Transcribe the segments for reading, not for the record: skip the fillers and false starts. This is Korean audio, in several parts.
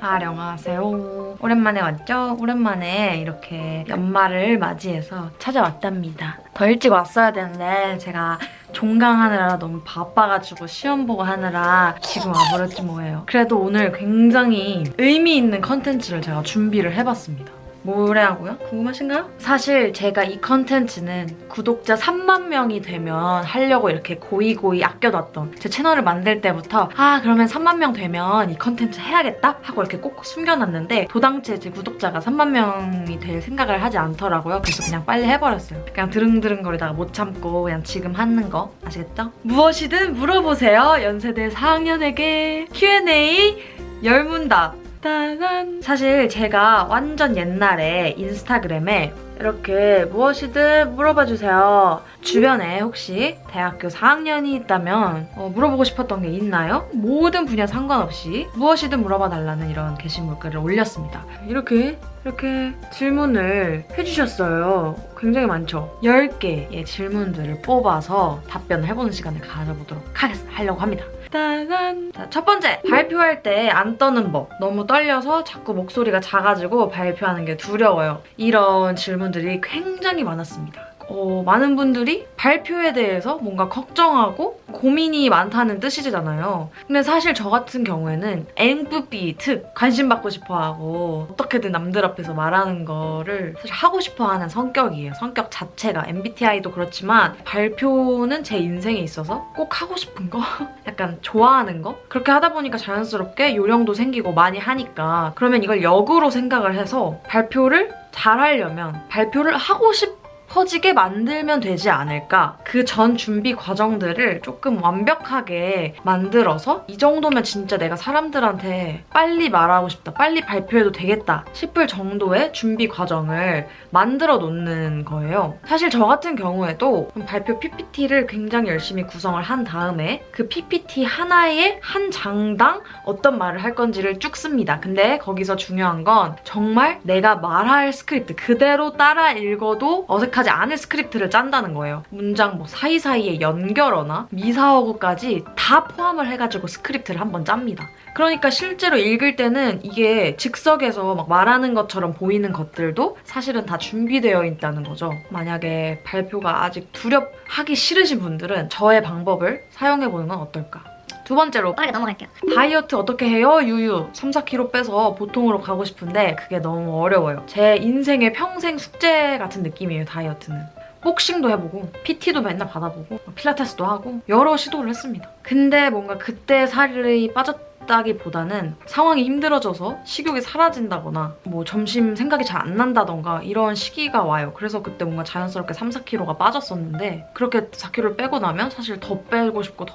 안녕하세요. 오랜만에 왔죠? 오랜만에 이렇게 연말을 맞이해서 찾아왔답니다. 더 일찍 왔어야 되는데 제가 종강하느라 너무 바빠가지고 시험 보고 하느라 지금 와버렸지 뭐예요. 그래도 오늘 굉장히 의미 있는 컨텐츠를 제가 준비를 해봤습니다. 뭐래하고요? 궁금하신가요? 사실 제가 이 컨텐츠는 구독자 3만 명이 되면 하려고 이렇게 고이고이 아껴뒀던 제 채널을 만들 때부터 그러면 3만 명 되면 이 컨텐츠 해야겠다 하고 이렇게 꼭 숨겨놨는데 도당체 제 구독자가 3만 명이 될 생각을 하지 않더라고요. 그래서 그냥 빨리 해버렸어요. 그냥 드릉드릉거리다가 못 참고 그냥 지금 하는 거 아시겠죠? 무엇이든 물어보세요. 연세대 4학년에게 Q&A 열문답. 따단. 사실 제가 완전 옛날에 인스타그램에 이렇게 무엇이든 물어봐주세요. 주변에 혹시 대학교 4학년이 있다면 물어보고 싶었던 게 있나요? 모든 분야 상관없이 무엇이든 물어봐달라는 이런 게시물 글을 올렸습니다. 이렇게 질문을 해주셨어요. 굉장히 많죠? 10개의 질문들을 뽑아서 답변을 해보는 시간을 가져보도록 하려고 합니다. 따단. 자, 첫 번째, 발표할 때 안 떠는 법. 너무 떨려서 자꾸 목소리가 작아지고 발표하는 게 두려워요. 이런 질문들이 굉장히 많았습니다. 많은 분들이 발표에 대해서 뭔가 걱정하고 고민이 많다는 뜻이잖아요. 근데 사실 저 같은 경우에는 앵뿌삐 특 관심 받고 싶어하고 어떻게든 남들 앞에서 말하는 거를 사실 하고 싶어하는 성격이에요. 성격 자체가 MBTI도 그렇지만 발표는 제 인생에 있어서 꼭 하고 싶은 거? 약간 좋아하는 거? 그렇게 하다 보니까 자연스럽게 요령도 생기고 많이 하니까 그러면 이걸 역으로 생각을 해서 발표를 잘하려면 발표를 하고 싶어지게 만들면 되지 않을까? 그 전 준비 과정들을 조금 완벽하게 만들어서 이 정도면 진짜 내가 사람들한테 빨리 말하고 싶다, 빨리 발표해도 되겠다 싶을 정도의 준비 과정을 만들어 놓는 거예요. 사실 저 같은 경우에도 발표 PPT를 굉장히 열심히 구성을 한 다음에 그 PPT 하나에 한 장당 어떤 말을 할 건지를 쭉 씁니다. 근데 거기서 중요한 건 정말 내가 말할 스크립트 그대로 따라 읽어도 어색하지 않을 스크립트를 짠다는 거예요. 문장 뭐 사이사이에 연결어나 미사어구까지 다 포함을 해가지고 스크립트를 한번 짭니다. 그러니까 실제로 읽을 때는 이게 즉석에서 막 말하는 것처럼 보이는 것들도 사실은 다 준비되어 있다는 거죠. 만약에 발표가 아직 하기 싫으신 분들은 저의 방법을 사용해보는 건 어떨까? 두 번째로 빠르게 넘어갈게요. 다이어트 어떻게 해요? 유유 3-4kg 빼서 보통으로 가고 싶은데 그게 너무 어려워요. 제 인생의 평생 숙제 같은 느낌이에요. 다이어트는. 복싱도 해보고 PT도 맨날 받아보고 필라테스도 하고 여러 시도를 했습니다. 근데 뭔가 그때 살이 빠졌다기보다는 상황이 힘들어져서 식욕이 사라진다거나 뭐 점심 생각이 잘 안 난다던가 이런 시기가 와요. 그래서 그때 뭔가 자연스럽게 3-4kg가 빠졌었는데 그렇게 4kg를 빼고 나면 사실 더 빼고 싶고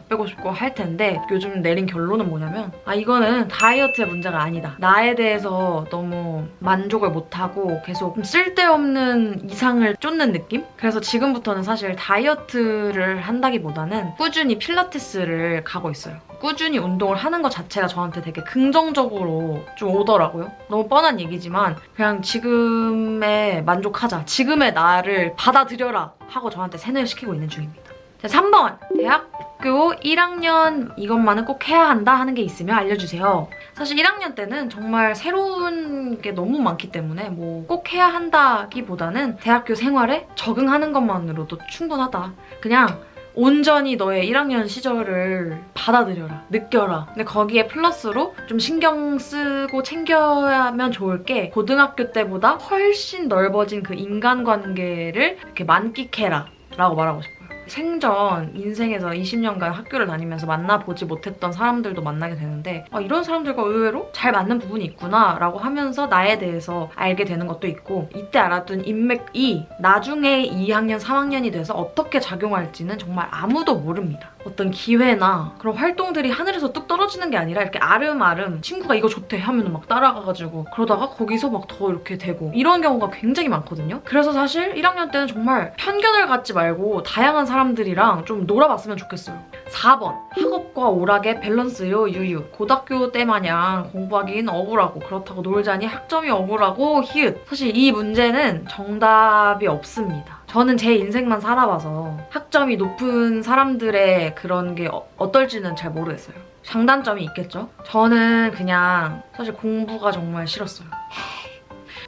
할 텐데 요즘 내린 결론은 뭐냐면 이거는 다이어트의 문제가 아니다. 나에 대해서 너무 만족을 못하고 계속 쓸데없는 이상을 쫓는 느낌? 그래서 지금부터는 사실 다이어트를 한다기보다는 꾸준히 필라테스를 가고 있어요. 꾸준히 운동을 하는 것 자체가 저한테 되게 긍정적으로 좀 오더라고요. 너무 뻔한 얘기지만 그냥 지금에 만족하자. 지금의 나를 받아들여라 하고 저한테 세뇌를 시키고 있는 중입니다. 자, 3번. 대학교 1학년 이것만은 꼭 해야 한다 하는 게 있으면 알려주세요. 사실 1학년 때는 정말 새로운 게 너무 많기 때문에 뭐 꼭 해야 한다기보다는 대학교 생활에 적응하는 것만으로도 충분하다. 그냥 온전히 너의 1학년 시절을 받아들여라, 느껴라. 근데 거기에 플러스로 좀 신경 쓰고 챙겨야면 좋을 게 고등학교 때보다 훨씬 넓어진 그 인간관계를 이렇게 만끽해라 라고 말하고 싶어요. 생전 인생에서 20년간 학교를 다니면서 만나보지 못했던 사람들도 만나게 되는데 이런 사람들과 의외로 잘 맞는 부분이 있구나 라고 하면서 나에 대해서 알게 되는 것도 있고 이때 알았던 인맥이 나중에 2학년, 3학년이 돼서 어떻게 작용할지는 정말 아무도 모릅니다. 어떤 기회나 그런 활동들이 하늘에서 뚝 떨어지는 게 아니라 이렇게 아름아름 친구가 이거 좋대 하면 막 따라가가지고 그러다가 거기서 막 더 이렇게 되고 이런 경우가 굉장히 많거든요. 그래서 사실 1학년 때는 정말 편견을 갖지 말고 다양한 사람들이랑 좀 놀아봤으면 좋겠어요. 4번. 학업과 오락의 밸런스요 유유. 고등학교 때 마냥 공부하긴 억울하고 그렇다고 놀자니 학점이 억울하고 히읗. 사실 이 문제는 정답이 없습니다. 저는 제 인생만 살아봐서 학점이 높은 사람들의 그런 게 어떨지는 잘 모르겠어요. 장단점이 있겠죠? 저는 그냥 사실 공부가 정말 싫었어요.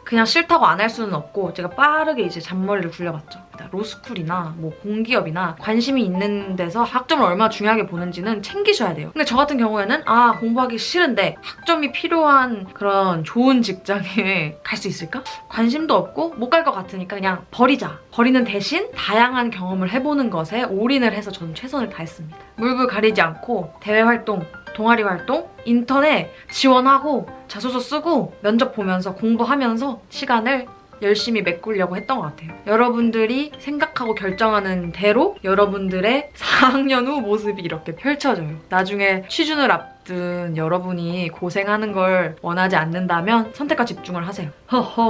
그냥 싫다고 안 할 수는 없고 제가 빠르게 이제 잔머리를 굴려봤죠. 로스쿨이나 뭐 공기업이나 관심이 있는 데서 학점을 얼마나 중요하게 보는지는 챙기셔야 돼요. 근데 저 같은 경우에는 공부하기 싫은데 학점이 필요한 그런 좋은 직장에 갈 수 있을까? 관심도 없고 못 갈 것 같으니까 그냥 버리자. 버리는 대신 다양한 경험을 해보는 것에 올인을 해서 저는 최선을 다했습니다. 물불 가리지 않고 대외 활동, 동아리 활동, 인턴에 지원하고 자소서 쓰고 면접 보면서 공부하면서 시간을 열심히 메꾸려고 했던 것 같아요. 여러분들이 생각하고 결정하는 대로 여러분들의 4학년 후 모습이 이렇게 펼쳐져요. 나중에 취준을 앞둔 여러분이 고생하는 걸 원하지 않는다면 선택과 집중을 하세요.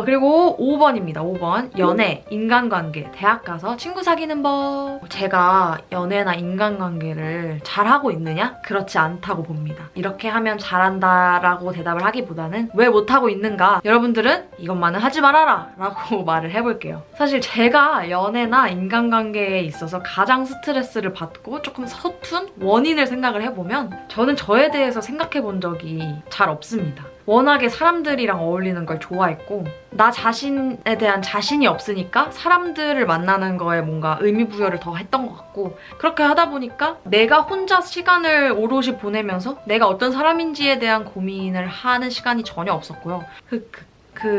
그리고 5번입니다. 5번. 연애, 인간관계, 대학 가서 친구 사귀는 법. 제가 연애나 인간관계를 잘하고 있느냐? 그렇지 않다고 봅니다. 이렇게 하면 잘한다라고 대답을 하기보다는 왜 못하고 있는가? 여러분들은 이것만은 하지 말아라 라고 말을 해볼게요. 사실 제가 연애나 인간관계에 있어서 가장 스트레스를 받고 조금 서툰 원인을 생각을 해보면 저는 저에 대해서 생각해 본 적이 잘 없습니다. 워낙에 사람들이랑 어울리는 걸 좋아했고 나 자신에 대한 자신이 없으니까 사람들을 만나는 거에 뭔가 의미부여를 더 했던 것 같고 그렇게 하다 보니까 내가 혼자 시간을 오롯이 보내면서 내가 어떤 사람인지에 대한 고민을 하는 시간이 전혀 없었고요.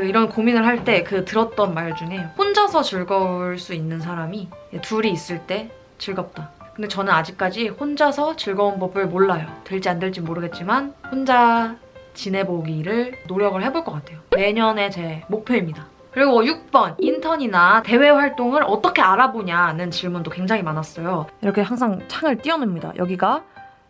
이런 고민을 할 때 들었던 말 중에 혼자서 즐거울 수 있는 사람이 둘이 있을 때 즐겁다. 근데 저는 아직까지 혼자서 즐거운 법을 몰라요. 될지 안 될지 모르겠지만 혼자 지내보기를 노력을 해볼 것 같아요. 내년에 제 목표입니다. 그리고 6번, 인턴이나 대외 활동을 어떻게 알아보냐는 질문도 굉장히 많았어요. 이렇게 항상 창을 띄워놓습니다. 여기가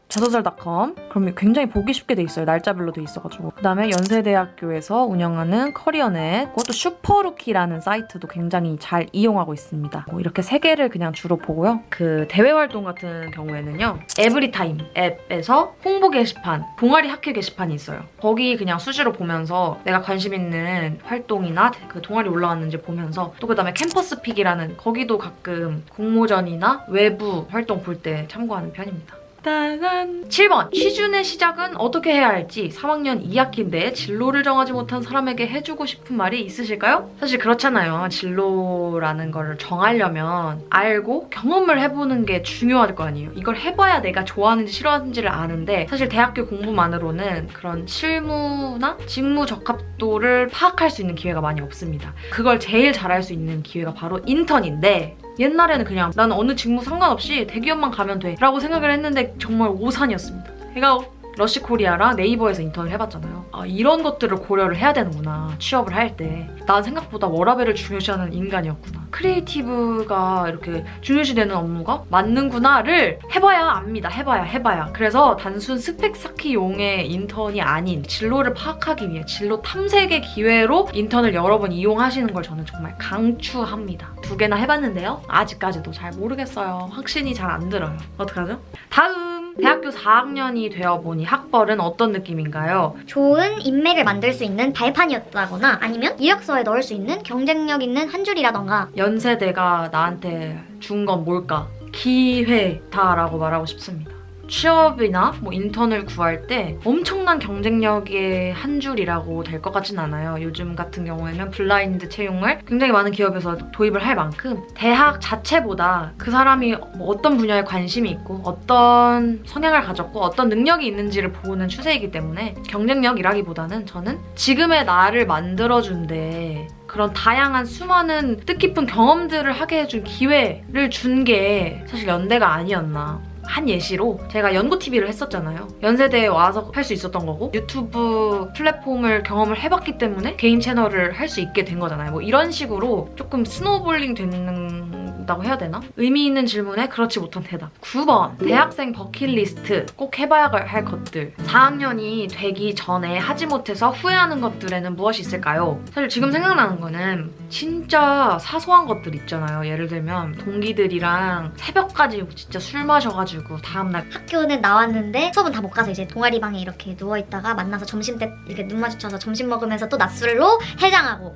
자소설.com. 그럼 굉장히 보기 쉽게 돼 있어요. 날짜별로 돼 있어가지고. 그다음에 연세대학교에서 운영하는 커리어넷, 그것도 슈퍼루키라는 사이트도 굉장히 잘 이용하고 있습니다. 이렇게 3개를 그냥 주로 보고요. 대외 활동 같은 경우에는요. 에브리타임 앱에서 홍보 게시판, 동아리 학회 게시판이 있어요. 거기 그냥 수시로 보면서 내가 관심 있는 활동이나 동아리 올라왔는지 보면서 또 그다음에 캠퍼스픽이라는 거기도 가끔 공모전이나 외부 활동 볼 때 참고하는 편입니다. 7번. 취준의 시작은 어떻게 해야 할지 3학년 2학기인데 진로를 정하지 못한 사람에게 해주고 싶은 말이 있으실까요? 사실 그렇잖아요. 진로라는 걸 정하려면 알고 경험을 해보는 게 중요할 거 아니에요. 이걸 해봐야 내가 좋아하는지 싫어하는지를 아는데 사실 대학교 공부만으로는 그런 실무나 직무 적합도를 파악할 수 있는 기회가 많이 없습니다. 그걸 제일 잘할 수 있는 기회가 바로 인턴인데 옛날에는 그냥 나는 어느 직무 상관없이 대기업만 가면 돼 라고 생각을 했는데 정말 오산이었습니다. 제가 러시코리아랑 네이버에서 인턴을 해봤잖아요. 이런 것들을 고려를 해야 되는구나. 취업을 할 때. 난 생각보다 워라밸을 중요시하는 인간이었구나. 크리에이티브가 이렇게 중요시되는 업무가 맞는구나를 해봐야 압니다. 해봐야. 그래서 단순 스펙 쌓기용의 인턴이 아닌 진로를 파악하기 위해 진로 탐색의 기회로 인턴을 여러 번 이용하시는 걸 저는 정말 강추합니다. 2개나 해봤는데요. 아직까지도 잘 모르겠어요. 확신이 잘 안 들어요. 어떡하죠? 다음! 대학교 4학년이 되어보니 학벌은 어떤 느낌인가요? 좋은 인맥을 만들 수 있는 발판이었다거나 아니면 이력서에 넣을 수 있는 경쟁력 있는 한 줄이라던가 연세대가 나한테 준 건 뭘까? 기회다라고 말하고 싶습니다. 취업이나 인턴을 구할 때 엄청난 경쟁력의 한 줄이라고 될 것 같진 않아요. 요즘 같은 경우에는 블라인드 채용을 굉장히 많은 기업에서 도입을 할 만큼 대학 자체보다 그 사람이 어떤 분야에 관심이 있고 어떤 성향을 가졌고 어떤 능력이 있는지를 보는 추세이기 때문에 경쟁력이라기보다는 저는 지금의 나를 만들어준데 그런 다양한 수많은 뜻깊은 경험들을 하게 해준 기회를 준 게 사실 연대가 아니었나. 한 예시로 제가 연구TV를 했었잖아요. 연세대에 와서 할 수 있었던 거고 유튜브 플랫폼을 경험을 해봤기 때문에 개인 채널을 할 수 있게 된 거잖아요. 이런 식으로 조금 스노우볼링 된다고 해야 되나? 의미 있는 질문에 그렇지 못한 대답. 9번. 대학생 버킷리스트. 꼭 해봐야 할 것들. 4학년이 되기 전에 하지 못해서 후회하는 것들에는 무엇이 있을까요? 사실 지금 생각나는 거는 진짜 사소한 것들 있잖아요. 예를 들면 동기들이랑 새벽까지 진짜 술 마셔가지고 다음날 학교는 나왔는데 수업은 다 못 가서 이제 동아리방에 이렇게 누워있다가 만나서 점심때 이렇게 눈 마주쳐서 점심 먹으면서 또 낮술로 해장하고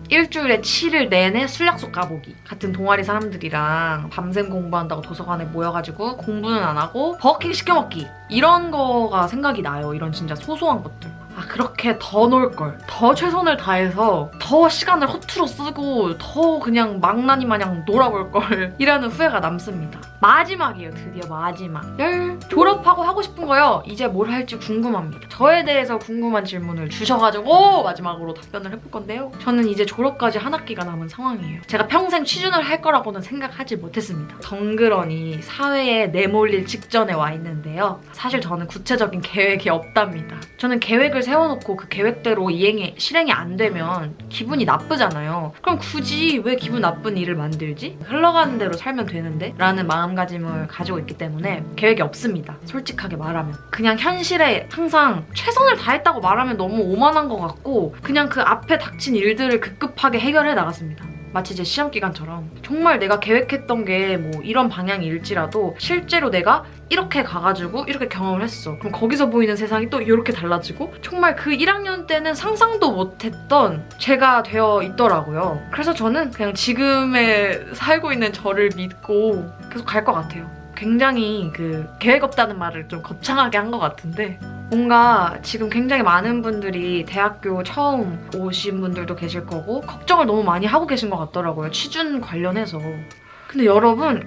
일주일에 7일 내내 술 약속 가보기 같은 동아리 사람들 학생분들이랑 밤샘 공부한다고 도서관에 모여가지고 공부는 안 하고 버거킹 시켜먹기 이런 거가 생각이 나요. 이런 진짜 소소한 것들. 아, 그렇게 더 놀 걸, 더 최선을 다해서 더 시간을 허투루 쓰고 더 그냥 망나니 마냥 놀아볼 걸 이라는 후회가 남습니다. 마지막이에요. 드디어 마지막. 졸업하고 하고 싶은 거요. 이제 뭘 할지 궁금합니다. 저에 대해서 궁금한 질문을 주셔가지고 마지막으로 답변을 해볼 건데요. 저는 이제 졸업까지 한 학기가 남은 상황이에요. 제가 평생 취준을 할 거라고는 생각하지 못했습니다. 덩그러니 사회에 내몰릴 직전에 와 있는데요. 사실 저는 구체적인 계획이 없답니다. 저는 계획을 세워놓고 그 계획대로 실행이 안 되면 기분이 나쁘잖아요. 그럼 굳이 왜 기분 나쁜 일을 만들지? 흘러가는 대로 살면 되는데? 라는 마음가짐을 가지고 있기 때문에 계획이 없습니다. 솔직하게 말하면. 그냥 현실에 항상 최선을 다했다고 말하면 너무 오만한 것 같고 그냥 그 앞에 닥친 일들을 급급하게 해결해 나갔습니다. 마치 제 시험 기간처럼 정말 내가 계획했던 게 뭐 이런 방향일지라도 실제로 내가 이렇게 가가지고 이렇게 경험을 했어. 그럼 거기서 보이는 세상이 또 이렇게 달라지고 정말 그 1학년 때는 상상도 못했던 제가 되어 있더라고요. 그래서 저는 그냥 지금에 살고 있는 저를 믿고 계속 갈 것 같아요. 굉장히 계획 없다는 말을 좀 거창하게 한 것 같은데 뭔가 지금 굉장히 많은 분들이 대학교 처음 오신 분들도 계실 거고 걱정을 너무 많이 하고 계신 것 같더라고요. 취준 관련해서. 근데 여러분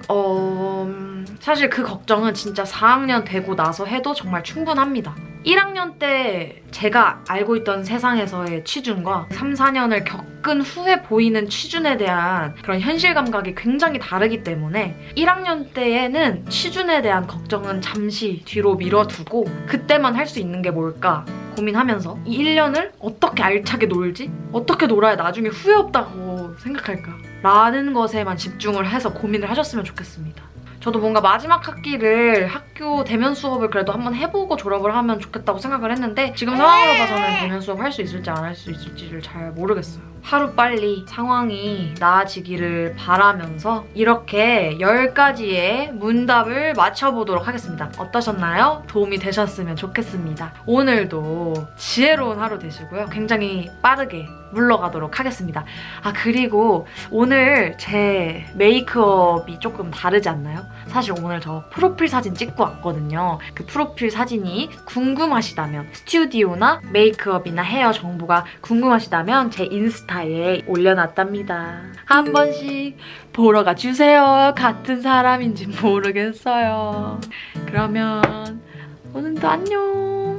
사실 그 걱정은 진짜 4학년 되고 나서 해도 정말 충분합니다. 1학년 때 제가 알고 있던 세상에서의 취준과 3, 4년을 겪은 후에 보이는 취준에 대한 그런 현실 감각이 굉장히 다르기 때문에 1학년 때에는 취준에 대한 걱정은 잠시 뒤로 밀어두고 그때만 할 수 있는 게 뭘까 고민하면서 이 1년을 어떻게 알차게 놀지? 어떻게 놀아야 나중에 후회 없다고 생각할까? 라는 것에만 집중을 해서 고민을 하셨으면 좋겠습니다. 저도 뭔가 마지막 학기를 학교 대면 수업을 그래도 한번 해보고 졸업을 하면 좋겠다고 생각을 했는데 지금 상황으로 봐서는 대면 수업 할 수 있을지 안 할 수 있을지를 잘 모르겠어요. 하루빨리 상황이 나아지기를 바라면서 이렇게 10가지의 문답을 맞춰보도록 하겠습니다. 어떠셨나요? 도움이 되셨으면 좋겠습니다. 오늘도 지혜로운 하루 되시고요. 굉장히 빠르게 물러가도록 하겠습니다. 아, 그리고 오늘 제 메이크업이 조금 다르지 않나요? 사실 오늘 저 프로필 사진 찍고 왔거든요. 그 프로필 사진이 궁금하시다면 스튜디오나 메이크업이나 헤어 정보가 궁금하시다면 제 인스타에 올려놨답니다. 한 번씩 보러 가주세요. 같은 사람인지 모르겠어요. 그러면 오늘도 안녕.